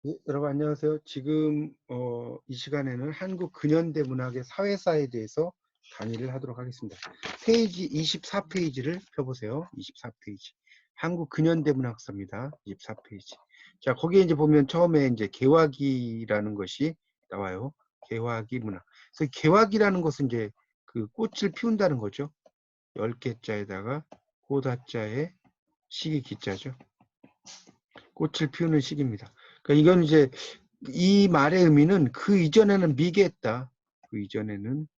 네, 여러분 안녕하세요. 지금 이 시간에는 한국 근현대 문학의 사회사에 대해서 강의를 하도록 하겠습니다. 페이지 24페이지를 펴보세요. 24페이지. 한국 근현대 문학사입니다. 24페이지. 자, 거기에 이제 보면 처음에 이제 개화기라는 것이 나와요. 개화기 문학. 그래서 개화기라는 것은 이제 그 꽃을 피운다는 거죠. 10개자에다가 고다자에 시기 기자죠. 꽃을 피우는 시기입니다. 그러니까 이건 이제 이 말의 의미는 그 이전에는 미개했다. 그 이전에는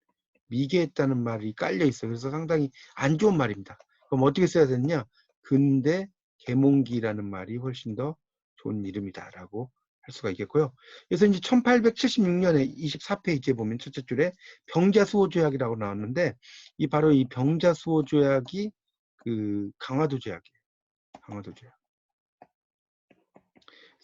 미개했다는 말이 깔려 있어요. 그래서 상당히 안 좋은 말입니다. 그럼 어떻게 써야 되느냐? 근대 계몽기라는 말이 훨씬 더 좋은 이름이다라고 할 수가 있겠고요. 그래서 이제 1876년에 24페이지에 보면 첫째 줄에 병자수호조약이라고 나왔는데 이 바로 이 병자수호조약이 그 강화도 조약이에요. 강화도 조약.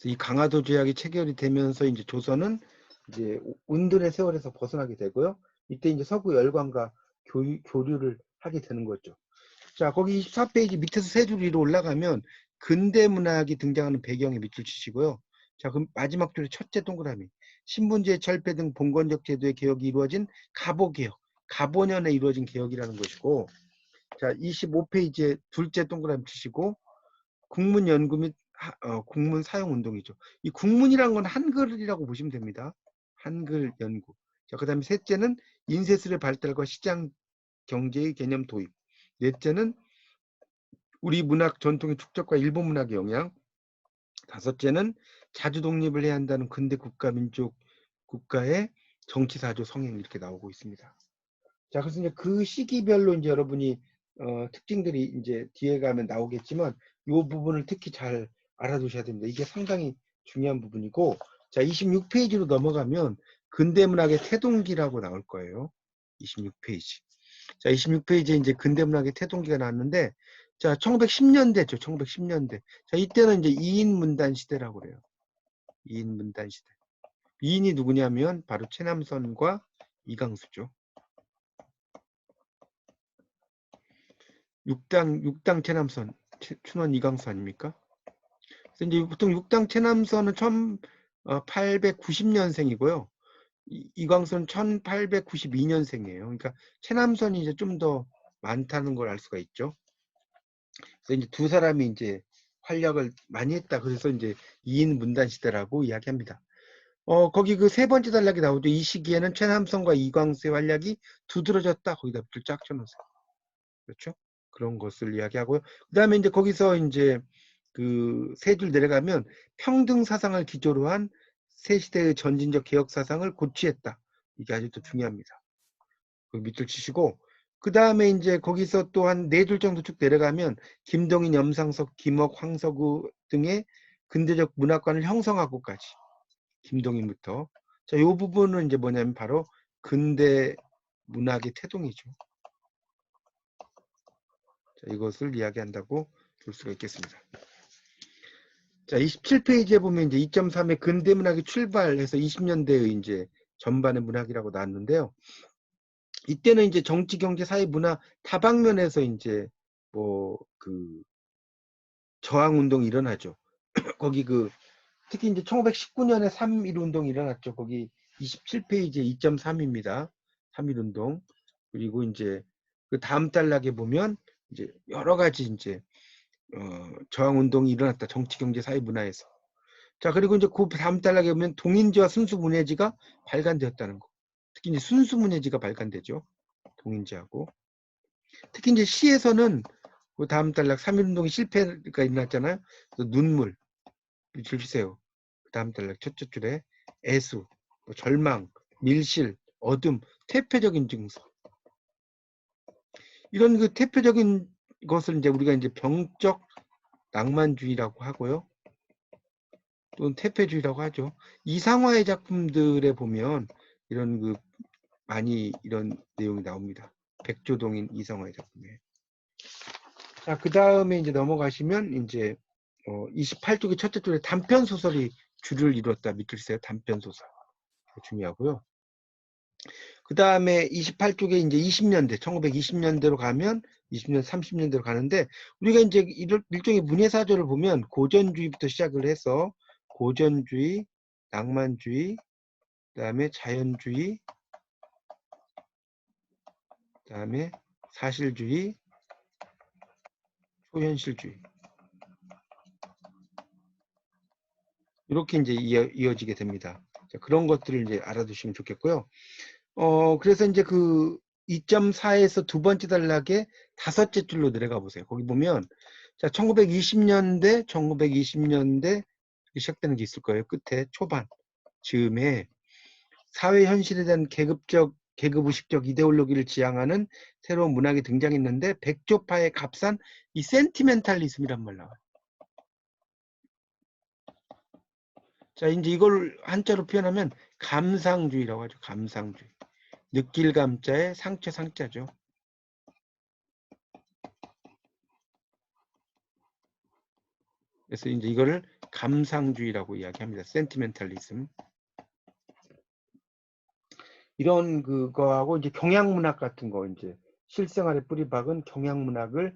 그래서 이 강화도 조약이 체결이 되면서 이제 조선은 이제 은둔의 세월에서 벗어나게 되고요. 이때 이제 서구 열강과 교류를 하게 되는 거죠. 자, 거기 24페이지 밑에서 세 줄 위로 올라가면 근대 문학이 등장하는 배경에 밑줄 치시고요. 자, 그럼 마지막 줄의 첫째 동그라미. 신분제 철폐 등 봉건적 제도의 개혁이 이루어진 가보개혁, 가보년에 이루어진 개혁이라는 것이고, 자, 25페이지에 둘째 동그라미 치시고, 국문 연구 및 국문 사용 운동이죠. 이 국문이란 건 한글이라고 보시면 됩니다. 한글 연구. 자, 그다음에 셋째는 인쇄술의 발달과 시장 경제의 개념 도입. 넷째는 우리 문학 전통의 축적과 일본 문학의 영향. 다섯째는 자주 독립을 해야 한다는 근대 국가 민족 국가의 정치 사조 성행 이렇게 나오고 있습니다. 자, 그래서 이제 그 시기별로 이제 여러분이 특징들이 이제 뒤에 가면 나오겠지만 이 부분을 특히 잘 알아두셔야 됩니다. 이게 상당히 중요한 부분이고, 자, 26페이지로 넘어가면 근대문학의 태동기라고 나올 거예요. 26페이지. 자, 26페이지에 이제 근대문학의 태동기가 나왔는데, 자, 1910년대죠. 1910년대. 자, 이때는 이제 2인 문단 시대라고 그래요. 2인 문단 시대. 2인이 누구냐면 바로 최남선과 이강수죠. 6당 최남선, 춘원 이강수 아닙니까? 그래서 이제 보통 6당 최남선은 1890년생이고요. 이광수는 1892년생이에요. 그러니까 최남선이 이제 좀 더 많다는 걸 알 수가 있죠. 그래서 이제 두 사람이 이제 활약을 많이 했다. 그래서 이제 2인 문단 시대라고 이야기합니다. 거기 그 세 번째 단락이 나오죠. 이 시기에는 최남선과 이광수의 활약이 두드러졌다. 거기다 쫙 쳐놓으세요. 그렇죠? 그런 것을 이야기하고요. 그 다음에 이제 거기서 이제 그 세 줄 내려가면 평등 사상을 기조로 한 새 시대의 전진적 개혁 사상을 고취했다. 이게 아주 또 중요합니다. 그 밑줄 치시고, 그 다음에 이제 거기서 또 한 네 줄 정도 쭉 내려가면 김동인, 염상석, 김옥, 황석우 등의 근대적 문화관을 형성하고까지 김동인부터. 자, 이 부분은 이제 뭐냐면 바로 근대 문학의 태동이죠. 자, 이것을 이야기한다고 볼 수가 있겠습니다. 자, 27페이지에 보면 이제 2.3의 근대 문학이 출발해서 20년대의 이제 전반의 문학이라고 나왔는데요. 이때는 이제 정치, 경제, 사회, 문화 다방면에서 이제 뭐 그 저항 운동이 일어나죠. 거기 그 특히 이제 1919년에 3.1 운동이 일어났죠. 거기 27페이지에 2.3입니다. 3.1 운동. 그리고 이제 그 다음 단락에 보면 이제 여러 가지 이제 저항 운동이 일어났다. 정치, 경제, 사회, 문화에서. 자, 그리고 이제 그 다음 단락에 보면 동인지와 순수문예지가 발간되었다는 거. 특히 이제 순수문예지가 발간되죠. 동인지하고. 특히 이제 시에서는 그 다음 단락 3.1운동의 실패가 일어났잖아요. 그래서 눈물, 줄 주세요. 그 다음 단락 첫째 줄에 애수, 뭐 절망, 밀실, 어둠, 퇴폐적인 증서. 이런 그 퇴폐적인 것을 이제 우리가 이제 병적 낭만주의라고 하고요. 또는 퇴폐주의라고 하죠. 이상화의 작품들에 보면 이런 그 많이 이런 내용이 나옵니다. 백조동인 이상화의 작품에. 자, 그 다음에 이제 넘어가시면 이제 28쪽의 첫째 줄에 단편 소설이 주를 이뤘다. 밑줄 세요. 단편 소설. 중요하고요. 그 다음에 28쪽에 이제 20년대, 1920년대로 가면 20년, 30년대로 가는데 우리가 이제 일종의 문예사조를 보면 고전주의부터 시작을 해서 고전주의, 낭만주의, 그다음에 자연주의, 그다음에 사실주의, 초현실주의. 이렇게 이제 이어지게 됩니다. 자, 그런 것들을 이제 알아두시면 좋겠고요. 그래서 이제 그 2.4에서 두 번째 단락의 다섯째 줄로 내려가 보세요. 거기 보면, 자, 1920년대 시작되는 게 있을 거예요. 끝에, 초반, 즈음에, 사회 현실에 대한 계급의식적 이데올로기를 지향하는 새로운 문학이 등장했는데, 백조파의 값싼 이 센티멘탈리즘이란 말 나와요. 자, 이제 이걸 한자로 표현하면 감상주의라고 하죠. 감상주의. 느낄 감자에 상처 상자죠. 그래서 이제 이거를 감상주의라고 이야기합니다. 센티멘탈리즘. 이런 그거하고 이제 경향문학 같은 거 이제 실생활에 뿌리 박은 경향문학을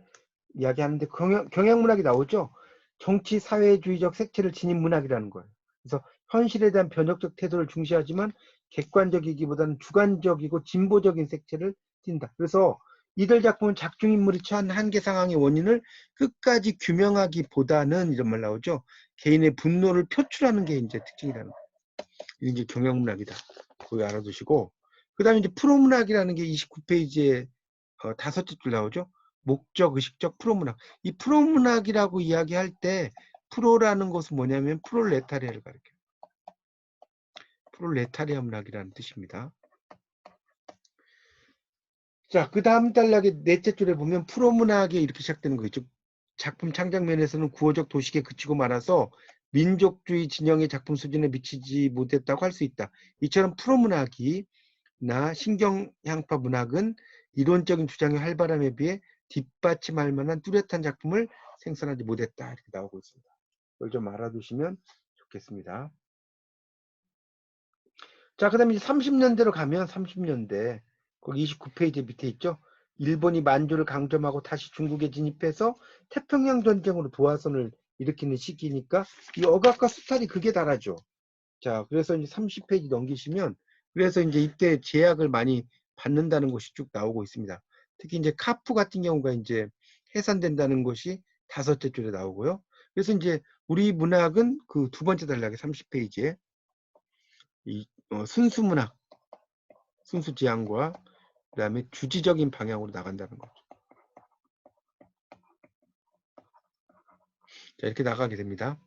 이야기하는데 경향문학이 나오죠. 정치 사회주의적 색채를 지닌 문학이라는 거예요. 그래서 현실에 대한 변혁적 태도를 중시하지만 객관적이기보다는 주관적이고 진보적인 색채를 띈다. 그래서 이들 작품은 작중인물이 처한 한계 상황의 원인을 끝까지 규명하기보다는 이런 말 나오죠. 개인의 분노를 표출하는 게 이제 특징이라는 거예요. 이게 이제 경향문학이다. 그거 알아두시고, 그 다음에 이제 프로문학이라는 게 29페이지에 다섯째 줄 나오죠. 목적, 의식적 프로문학. 이 프로문학이라고 이야기할 때 프로라는 것은 뭐냐면 프롤레타리아를 가리켜요. 프롤레타리아 문학이라는 뜻입니다. 자, 그 다음 단락의 넷째 줄에 보면 프로문학이 이렇게 시작되는 거 있죠. 작품 창작면에서는 구호적 도식에 그치고 말아서 민족주의 진영의 작품 수준에 미치지 못했다고 할 수 있다. 이처럼 프로문학이나 신경향파 문학은 이론적인 주장의 활발함에 비해 뒷받침할 만한 뚜렷한 작품을 생산하지 못했다. 이렇게 나오고 있습니다. 이걸 좀 알아두시면 좋겠습니다. 자, 그 다음에 이제 30년대로 가면 30년대, 거기 29페이지 밑에 있죠. 일본이 만주를 강점하고 다시 중국에 진입해서 태평양 전쟁으로 도화선을 일으키는 시기니까 이 억압과 수탈이 극에 달하죠. 자, 그래서 이제 30페이지 넘기시면, 그래서 이제 이때 제약을 많이 받는다는 것이 쭉 나오고 있습니다. 특히 이제 카프 같은 경우가 이제 해산된다는 것이 다섯째 줄에 나오고요. 그래서 이제 우리 문학은 그 두 번째 단락의 30페이지에 이 순수문학, 순수지향과 그 다음에 주지적인 방향으로 나간다는 거죠. 자, 이렇게 나가게 됩니다.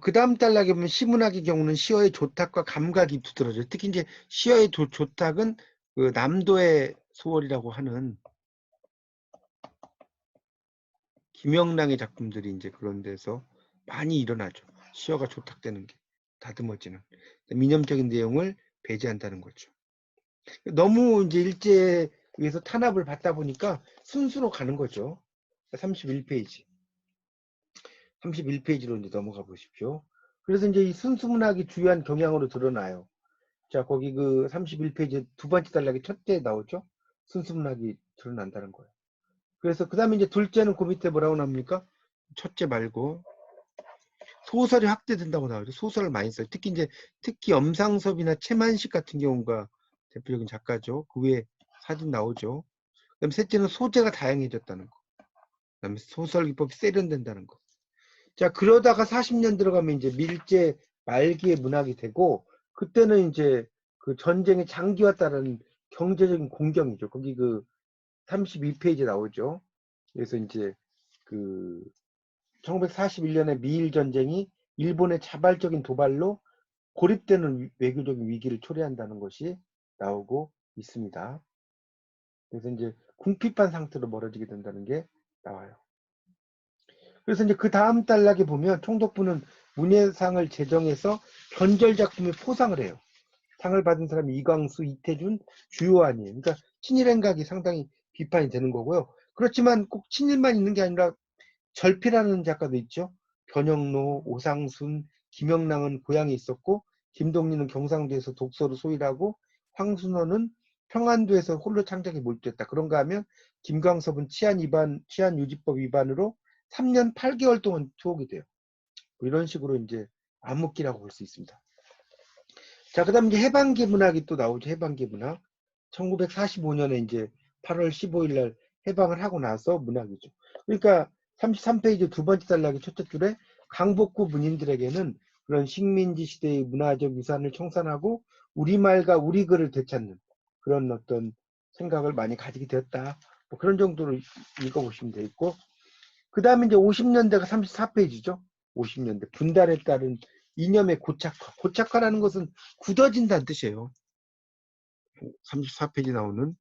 그 다음 단락에 보면 시문학의 경우는 시어의 조탁과 감각이 두드러져요. 특히 이제 시어의 조탁은 그 남도의 소월이라고 하는 김영랑의 작품들이 이제 그런 데서 많이 일어나죠. 시어가 조탁되는 게 다듬어지는 민념적인 내용을 배제한다는 거죠. 너무 이제 일제에 의해서 탄압을 받다 보니까 순수로 가는 거죠. 31페이지. 31페이지로 이제 넘어가 보십시오. 그래서 이제 이 순수문학이 주요한 경향으로 드러나요. 자, 거기 그 31페이지 두 번째 단락에 첫째 나오죠? 순수문학이 드러난다는 거예요. 그래서 그 다음에 이제 둘째는 그 밑에 뭐라고 나옵니까? 첫째 말고 소설이 확대된다고 나오죠. 소설을 많이 써요. 특히 엄상섭이나 최만식 같은 경우가 대표적인 작가죠. 그 외에 사진 나오죠. 그다음 셋째는 소재가 다양해졌다는 거. 그다음에 소설 기법이 세련된다는 거. 자, 그러다가 40년 들어가면 이제 밀제 말기의 문학이 되고, 그때는 이제 그 전쟁의 장기화 따른 경제적인 공경이죠. 거기 그 32페이지 나오죠. 그래서 이제 그 1941년에 미일 전쟁이 일본의 자발적인 도발로 고립되는 외교적인 위기를 초래한다는 것이 나오고 있습니다. 그래서 이제 궁핍한 상태로 멀어지게 된다는 게 나와요. 그래서 이제 그 다음 단락에 보면 총독부는 문예상을 제정해서 변절 작품에 포상을 해요. 상을 받은 사람이 이광수, 이태준, 주요한이에요. 그러니까 친일 행각이 상당히 비판이 되는 거고요. 그렇지만 꼭 친일만 있는 게 아니라 절필하는 작가도 있죠. 변영로, 오상순, 김영랑은 고향에 있었고, 김동리는 경상도에서 독서를 소일하고, 황순원은 평안도에서 홀로 창작에 몰두했다. 그런가 하면 김광섭은 치안유지법 위반으로 3년 8개월 동안 투옥이 돼요. 뭐 이런 식으로 이제 암흑기라고 볼 수 있습니다. 자, 그 다음 이제 해방기 문학이 또 나오죠. 해방기 문학. 1945년에 이제 8월 15일 날 해방을 하고 나서 문학이죠. 그러니까 33페이지 두 번째 단락의 첫째 줄에 강복구 문인들에게는 그런 식민지 시대의 문화적 유산을 청산하고 우리말과 우리 글을 되찾는 그런 어떤 생각을 많이 가지게 되었다. 뭐 그런 정도로 읽어보시면 되겠고, 그 다음에 이제 50년대가 34페이지죠. 50년대 분단에 따른 이념의 고착화. 고착화라는 것은 굳어진다는 뜻이에요. 34페이지 나오는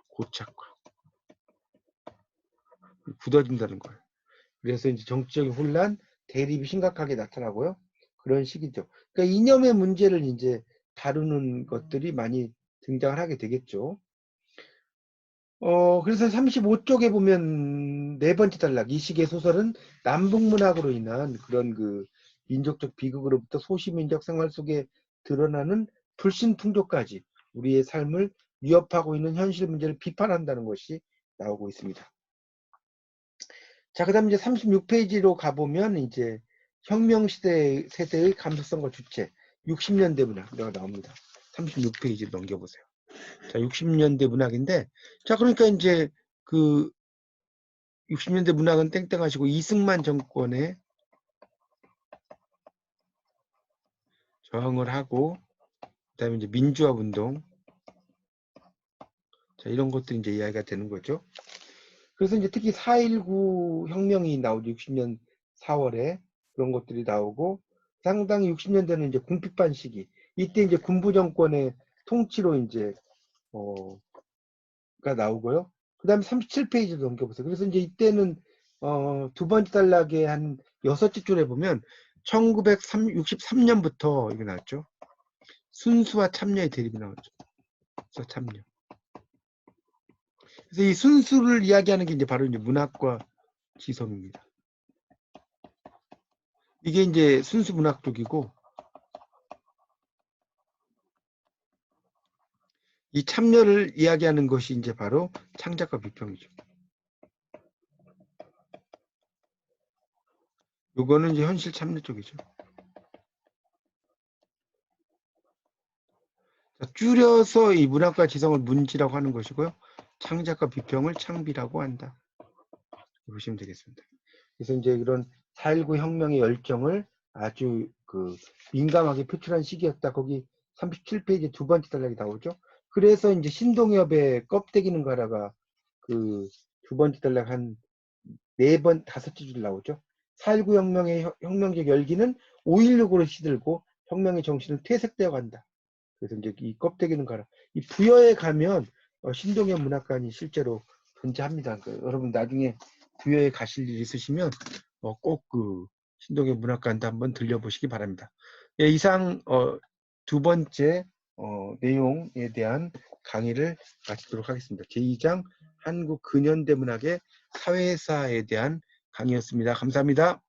고착화. 굳어진다는 거예요. 그래서 이제 정치적인 혼란, 대립이 심각하게 나타나고요. 그런 시기죠. 그러니까 이념의 문제를 이제 다루는 것들이 많이 등장을 하게 되겠죠. 그래서 35쪽에 보면 네 번째 단락, 이 시기의 소설은 남북문학으로 인한 그런 그 민족적 비극으로부터 소시민적 생활 속에 드러나는 불신풍조까지 우리의 삶을 위협하고 있는 현실 문제를 비판한다는 것이 나오고 있습니다. 자, 그 다음 이제 36페이지로 가보면 이제 혁명시대 세대의 감수성과 주체, 60년대 문학가 나옵니다. 36페이지를 넘겨보세요. 자, 60년대 문학인데, 자, 그러니까 이제 그 60년대 문학은 땡땡하시고 이승만 정권에 저항을 하고, 그다음에 이제 민주화 운동, 자, 이런 것들이 이제 이야기가 되는 거죠. 그래서 이제 특히 4.19 혁명이 나오죠. 60년 4월에 그런 것들이 나오고, 상당히 60년대는 이제 궁핍한 시기. 이때 이제 군부 정권의 통치로 이제 가 나오고요. 그 다음에 37페이지 넘겨보세요. 그래서 이제 이때는 두 번째 단락에 한 6째 줄에 보면 1963년부터 이게 나왔죠. 순수와 참여의 대립이 나왔죠. 참여. 그래서 이 순수를 이야기하는 게 이제 바로 이제 문학과 지성입니다. 이게 이제 순수 문학 쪽이고, 이 참여를 이야기하는 것이 이제 바로 창작과 비평이죠. 요거는 이제 현실 참여 쪽이죠. 자, 줄여서 이 문학과 지성을 문지라고 하는 것이고요. 창작과 비평을 창비라고 한다. 보시면 되겠습니다. 그래서 이제 이런 4.19 혁명의 열정을 아주 그 민감하게 표출한 시기였다. 거기 37페이지 두 번째 단락이 나오죠. 그래서 이제 신동엽의 껍데기는 가라가 그 두 번째 단락 한 4번, 5째 줄 나오죠. 4.19 혁명의 혁명적 열기는 5.16으로 시들고 혁명의 정신은 퇴색되어 간다. 그래서 이제 이 껍데기는 가라. 이 부여에 가면 신동엽 문학관이 실제로 존재합니다. 여러분 나중에 부여에 가실 일 있으시면 꼭 그 신동엽 문학관도 한번 들려보시기 바랍니다. 예, 이상 두 번째 내용에 대한 강의를 마치도록 하겠습니다. 제2장 한국 근현대 문학의 사회사에 대한 강의였습니다. 감사합니다.